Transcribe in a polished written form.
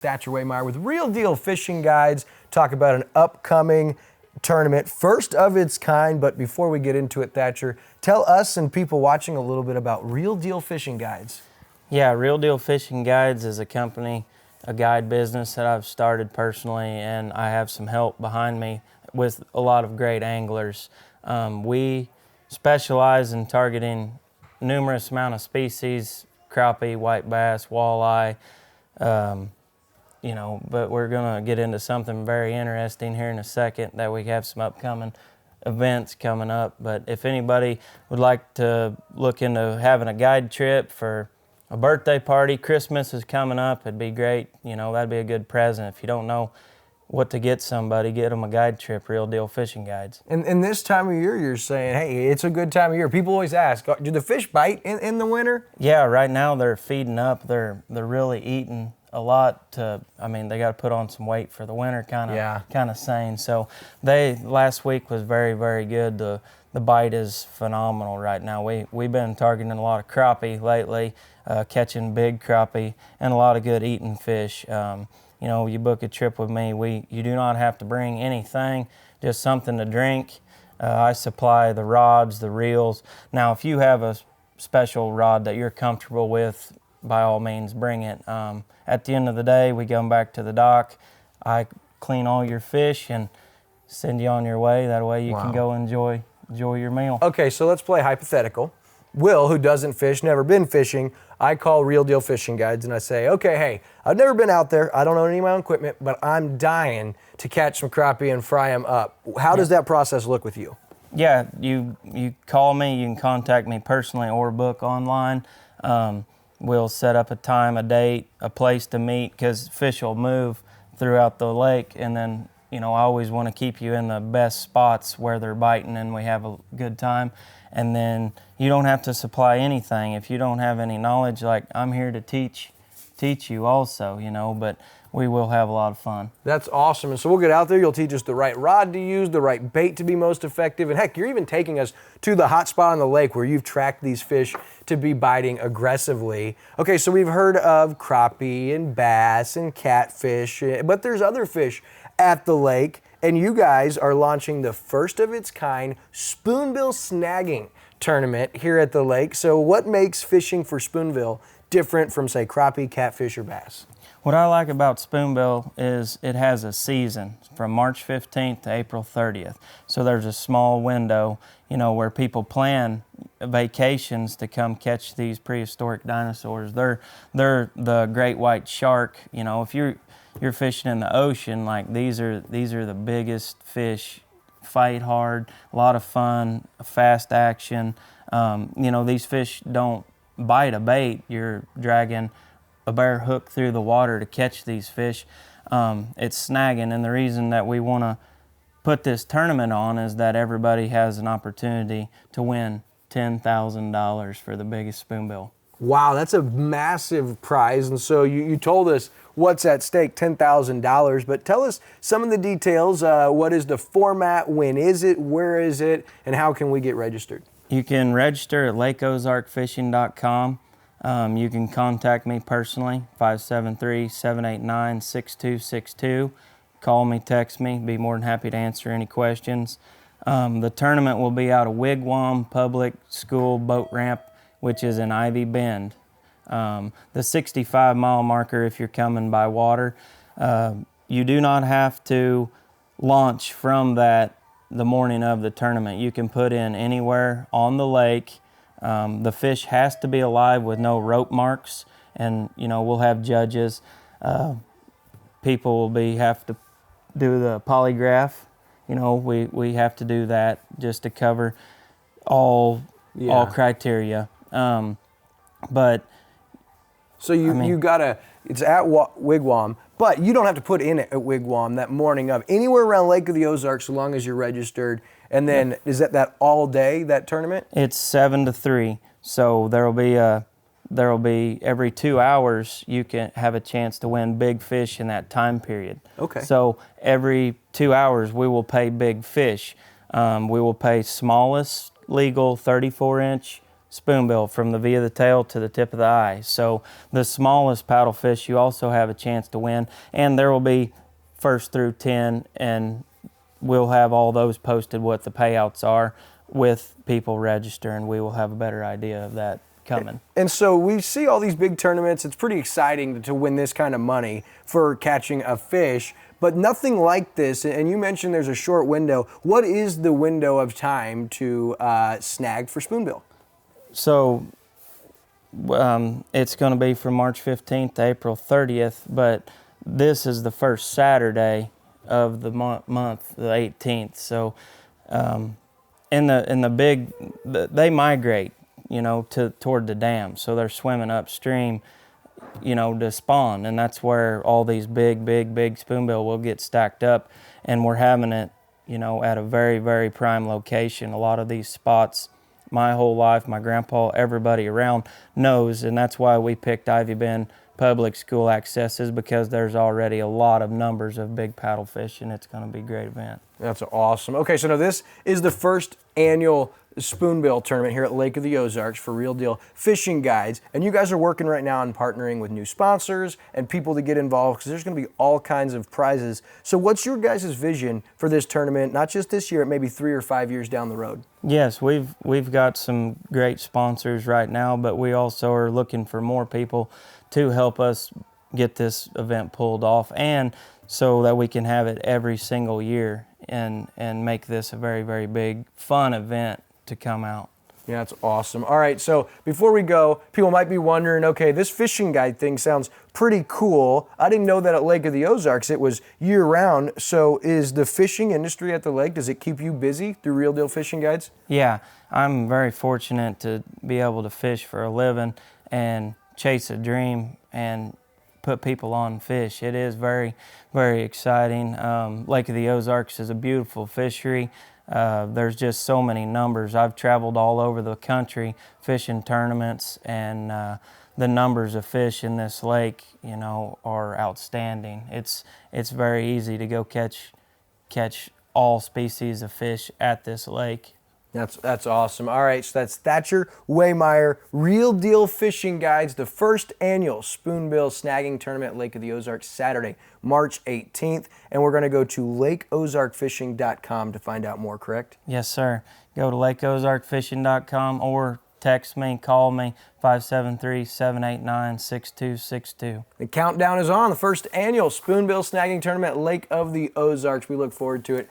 Thatcher Waymeyer with Real Deal Fishing Guides. Talk about an upcoming tournament, first of its kind. But before we get into it, Thatcher, tell us and people watching a little bit about Real Deal Fishing Guides. Yeah, Real Deal Fishing Guides is a company, a guide business that I've started personally, and I have some help behind me with a lot of great anglers. We specialize in targeting numerous amount of species: crappie, white bass, walleye. But we're going to get into something very interesting here in a second, that we have some upcoming events coming up. But if anybody would like to look into having a guide trip for a birthday party, Christmas is coming up, it'd be great. That'd be a good present. If you don't know what to get somebody, get them a guide trip, Real Deal Fishing Guides. And this time of year, you're saying, hey, it's a good time of year. People always ask, do the fish bite in the winter? Yeah, right now they're feeding up. They're really eating a lot. They got to put on some weight for the winter, kind of saying. So last week was very, very good. The bite is phenomenal right now. We've been targeting a lot of crappie lately, catching big crappie and a lot of good eating fish. You book a trip with me, you do not have to bring anything, just something to drink. I supply the rods, the reels. Now, if you have a special rod that you're comfortable with, by all means, bring it. At the end of the day, we go back to the dock. I clean all your fish and send you on your way. That way you can go enjoy your meal. Okay, so let's play hypothetical. Will, who doesn't fish, never been fishing, I call Real Deal Fishing Guides and I say, okay, hey, I've never been out there, I don't own any of my own equipment, but I'm dying to catch some crappie and fry them up. How does that process look with you? Yeah, you call me, you can contact me personally or book online. We'll set up a time, a date, a place to meet, because fish will move throughout the lake, and then I always want to keep you in the best spots where they're biting and we have a good time. And then you don't have to supply anything. If you don't have any knowledge, like, I'm here to teach you also, but we will have a lot of fun. That's awesome. And so we'll get out there, you'll teach us the right rod to use, the right bait to be most effective, and heck, you're even taking us to the hot spot on the lake where you've tracked these fish to be biting aggressively. Okay, so we've heard of crappie and bass and catfish, but there's other fish at the lake, and you guys are launching the first of its kind Spoonbill snagging tournament here at the lake. So what makes fishing for Spoonbill different from, say, crappie, catfish, or bass? What I like about Spoonbill is it has a season from March 15th to April 30th. So there's a small window, where people plan vacations to come catch these prehistoric dinosaurs. They're the great white shark. If you're fishing in the ocean, like, these are the biggest fish, fight hard, a lot of fun, fast action. These fish don't bite a bait. You're dragging a bare hook through the water to catch these fish. It's snagging, and the reason that we want to put this tournament on is that everybody has an opportunity to win $10,000 for the biggest spoonbill. Wow, that's a massive prize. And so you told us what's at stake, $10,000, but tell us some of the details. What is the format? When is it? Where is it? And how can we get registered? You can register at lakeozarkfishing.com. You can contact me personally, 573-789-6262. Call me, text me, be more than happy to answer any questions. The tournament will be out of Wigwam Public School Boat Ramp, which is in Ivy Bend. The 65-mile marker if you're coming by water. You do not have to launch from the morning of the tournament. You can put in anywhere on the lake. The fish has to be alive with no rope marks, and we'll have judges. People will have to do the polygraph. We have to do that just to cover all criteria. But so you gotta, it's at Wigwam, but you don't have to put in at Wigwam that morning of, anywhere around Lake of the Ozarks, so long as you're registered. And then is that all day, that tournament? It's 7 to 3. So there'll be every 2 hours you can have a chance to win big fish in that time period. Okay. So every 2 hours we will pay big fish. We will pay smallest legal 34-inch spoonbill from the V of the tail to the tip of the eye. So the smallest paddlefish you also have a chance to win, and there will be first through 10, and we'll have all those posted what the payouts are with people registering. We will have a better idea of that coming. And so we see all these big tournaments. It's pretty exciting to win this kind of money for catching a fish, but nothing like this. And you mentioned there's a short window. What is the window of time to snag for spoonbill? So it's going to be from March 15th to April 30th, but this is the first Saturday of the month, the 18th. So in the big, they migrate, you know, toward the dam. So they're swimming upstream, you know, to spawn, and that's where all these big spoonbill will get stacked up, and we're having it, you know, at a very, very prime location. A lot of these spots, my whole life, my grandpa, everybody around knows, and that's why we picked Ivy Bend Public School Accesses, because there's already a lot of numbers of big paddlefish, and it's going to be a great event. That's awesome. Okay, so now this is the first annual spoonbill tournament here at Lake of the Ozarks for Real Deal Fishing Guides, and you guys are working right now on partnering with new sponsors and people to get involved, because there's going to be all kinds of prizes. So what's your guys' vision for this tournament, not just this year, maybe 3 or 5 years down the road? Yes, we've got some great sponsors right now, but we also are looking for more people to help us get this event pulled off, and so that we can have it every single year and make this a very, very big, fun event to come out. Yeah, that's awesome. All right, so before we go, people might be wondering, okay, this fishing guide thing sounds pretty cool. I didn't know that at Lake of the Ozarks it was year-round. So is the fishing industry at the lake, does it keep you busy through Real Deal Fishing Guides? Yeah, I'm very fortunate to be able to fish for a living and chase a dream and put people on fish. It is very, very exciting. Lake of the Ozarks is a beautiful fishery. There's just so many numbers. I've traveled all over the country fishing tournaments, and the numbers of fish in this lake, you know, are outstanding. It's very easy to go catch all species of fish at this lake. That's awesome. All right, so that's Thatcher Waymeyer, Real Deal Fishing Guides, the first annual spoonbill snagging tournament at Lake of the Ozarks, Saturday, March 18th. And we're going to go to lakeozarkfishing.com to find out more, correct? Yes, sir. Go to lakeozarkfishing.com or text me, call me, 573-789-6262. The countdown is on. The first annual spoonbill snagging tournament at Lake of the Ozarks. We look forward to it.